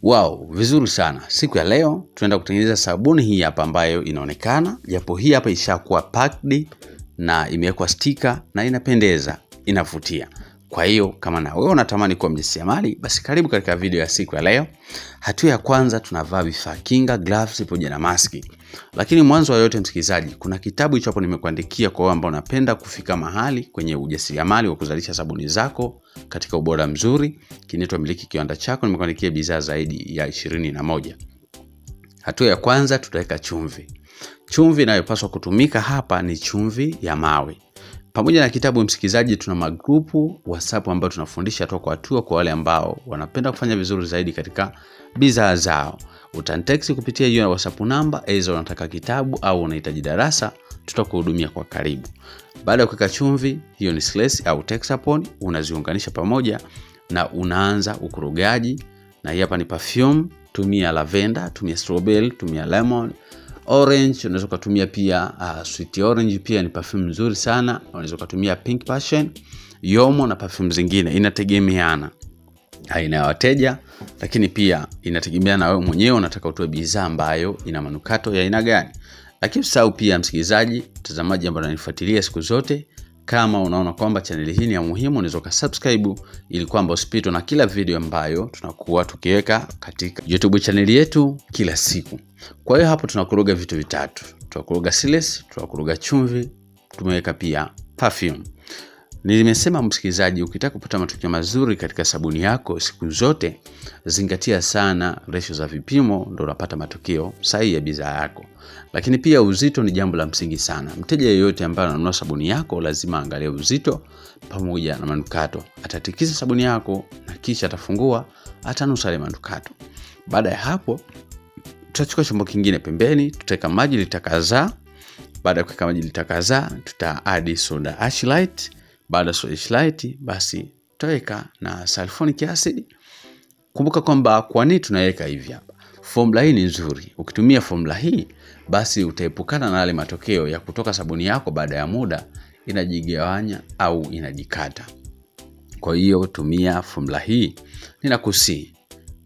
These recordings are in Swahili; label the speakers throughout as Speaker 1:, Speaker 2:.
Speaker 1: Wow, vizuri sana. Siku ya leo tunaenda kutengeneza sabuni hii hapa ambayo inaonekana. Japo hii hapa ishakuwa packed na imewekwa sticker na inapendeza, inavutia. Kwa hiyo kama na wewe unatamani kuwa mjasiriamali, basi karibu katika video ya siku ya leo. Hatua ya kwanza tunavaa vifaa kinga, gloves pamoja na maski. Lakini mwanzo wa yote msikilizaji, kuna kitabu hicho hapo nimekuandikia kwa wale ambao unapenda kufika mahali kwenye ujasiriamali wa kuzalisha sabuni zako katika ubora mzuri. Kinaitwa Miliki Kiwanda Chako, nimekuandikia bidhaa zaidi ya 21. Hatua ya kwanza tutaweka chumvi. Chumvi inayopaswa kutumika hapa ni chumvi ya mawe. Pamoja na kitabu msikilizaji, tuna magrupu WhatsApp ambayo tunafundisha hatua kwa hatua kwa wale ambao wanapenda kufanya vizuri zaidi katika bidhaa zao. Utanitext kupitia hiyo WhatsApp namba, aidha unataka kitabu au unahitaji darasa, tutakuhudumia kwa karibu. Baada ya kuweka chumvi, hiyo ni slice au Texapon, unaziunganisha pamoja na unaanza ukurugaji. Na hii hapa ni perfume, tumia lavender, tumia strawberry, tumia lemon, orange, unaweza kutumia pia sweet orange, pia ni perfume nzuri sana. Unaweza kutumia pink passion, yomo na perfume zingine, inategemeana aina ya wateja, lakini pia inategemea na wewe mwenyewe unataka utoe bidhaa ambayo ina manukato ya aina gani. Lakini usahau pia msikilizaji, mtazamaji ambaye unanifuatilia siku zote, kama unaona kwamba channel hii ni ya muhimu, unaweza kusubscribe ili kwamba usipitwe na kila video ambayo tunakuwa tukiweka katika YouTube channel yetu kila siku. Kwa hiyo hapo tunakoroga vitu vitatu. Tunakoroga silice, tunakoroga chumvi, tumeweka pia perfume. Nimesema msikilizaji, ukitaka kupata matokeo mazuri katika sabuni yako siku zote, zingatia sana ratio za vipimo, ndio unapata matokeo sahihi ya bidhaa yako. Lakini pia uzito ni jambo la msingi sana. Mteja yeyote ambaye ananunua sabuni yako lazima angalie uzito pamoja na manukato. Atatikisa sabuni yako na kisha atafungua, atanusa ile manukato. Baada ya hapo, tutachukua chombo kingine pembeni, tutaweka maji litakazaa. Baada ya kuweka maji litakazaa, tuta-add soda ash light. Baada ya soda ash light, basi tutaweka na sulfonic acid. Kumbuka kwamba kwa nini tunaweka hivi hapa. Formula hii ni nzuri. Ukitumia formula hii, basi utaepukana na yale matokeo ya kutoka sabuni yako baada ya muda inajigawanya au inajikata. Kwa hiyo tumia formula hii. Ninakusii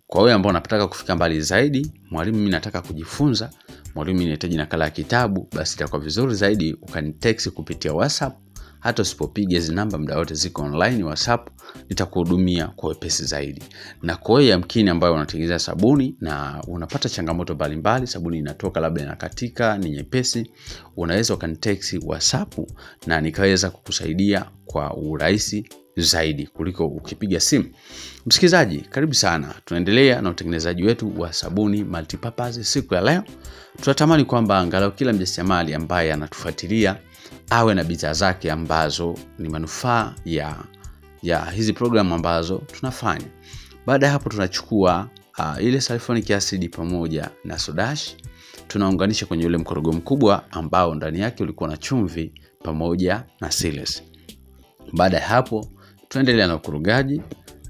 Speaker 1: kwa wewe ambao unataka kufika mbali zaidi, mwalimu mimi nataka kujifunza, mwalimu ninahitaji nakala ya kitabu, basi itakuwa vizuri zaidi ukanitext kupitia WhatsApp. Hata usipopiga hizo namba muda wote ziko online WhatsApp, nitakuhudumia kwa wepesi zaidi. Na kwa wewe yamkini ambayo unatengeneza sabuni na unapata changamoto mbalimbali, sabuni inatoka labda inakatika, ni nyepesi, unaweza ukanitext WhatsApp na nikaweza kukusaidia kwa urahisi zaidi kuliko ukipiga simu. Msikilizaji, karibu sana. Tunaendelea na utengenezaji wetu wa sabuni multipurpose. Siku ya leo tunatamani kwamba angalau kila mjasiriamali ambaye anatufuatilia awe na bidhaa zake ambazo ni manufaa ya hizi programu ambazo tunafanya. Baada ya hapo tunachukua ile sulfonic acid pamoja na soda ash, tunaunganisha kwenye ule mkorogo mkubwa ambao ndani yake ulikuwa na chumvi pamoja na silice. Baada ya hapo tunaendelea na ukurugaji,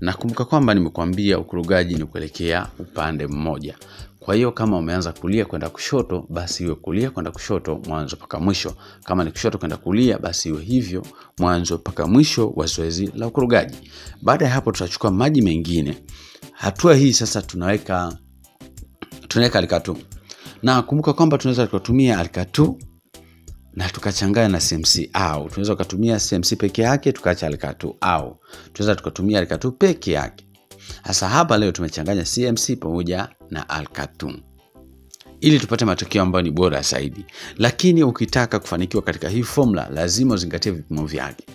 Speaker 1: na kumbuka kwamba nimekuambia ukurugaji ni kuelekea upande mmoja. Kwa hiyo kama umeanza kulia kwenda kushoto, basi iwe kulia kwenda kushoto mwanzo mpaka mwisho. Kama ni kushoto kwenda kulia, basi iwe hivyo mwanzo mpaka mwisho wa zoezi la ukurugaji. Baada ya hapo tutachukua maji mengine. Hatua hii sasa tunaweka alikatu. Na kumbuka kwamba tunaweza kutumia alikatu na tukachanganya na CMC, au tunaweza kutumia CMC peke yake tukaacha alikatu, au tunaweza tukatumia alikatu peke yake. Hasa hapa leo tumechanganya CMC pamoja na alikatu ili tupate matokeo ambayo ni bora zaidi. Lakini ukitaka kufanikiwa katika hii formula, lazima uzingatie vipimo vyake.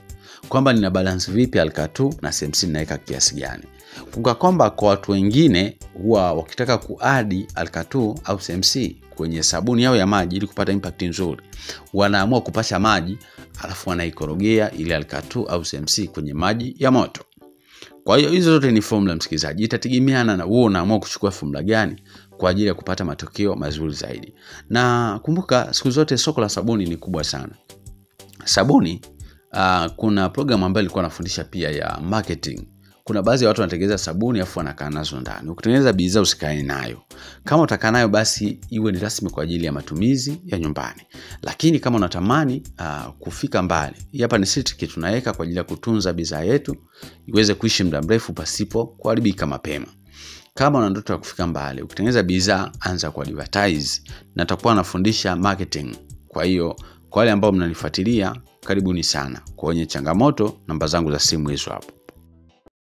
Speaker 1: Kwamba nina balance vipi alikatu na CMC ninaweka kiasi gani. Kumbuka kwamba kwa watu wengine huwa wakitaka kuadi alikatu au CMC kwenye sabuni yao ya maji ili kupata impact nzuri, wanaamua kupasha maji alafu wanaikorogea ile alikatu au CMC kwenye maji ya moto. Kwa hiyo hizo zote ni formula msikilizaji, itategemeana na wewe unaamua kuchukua formula gani kwa ajili ya kupata matokeo mazuri zaidi. Na kumbuka siku zote soko la sabuni ni kubwa sana. Sabuni kuna program ambayo ilikuwa inafundisha pia ya marketing. Kuna baadhi ya watu wanatengeneza sabuni afu wanakaa nazo ndani. Ukitengeneza bidhaa usikae nayo. Kama utakaa nayo basi iwe ni rasmi kwa ajili ya matumizi ya nyumbani. Lakini kama unatamani kufika mbali, hapa ni siti tunaweka kwa ajili ya kutunza bidhaa yetu iweze kuishi muda mrefu pasipo kuharibika mapema. Kama una ndoto ya kufika mbali, ukitengeneza bidhaa, anza kwa advertise, na nitakuwa nafundisha marketing. Kwa hiyo kwa wale ambao mnanifuatilia, karibuni sana. Kwa wenye changamoto, namba zangu za simu hizo hapo.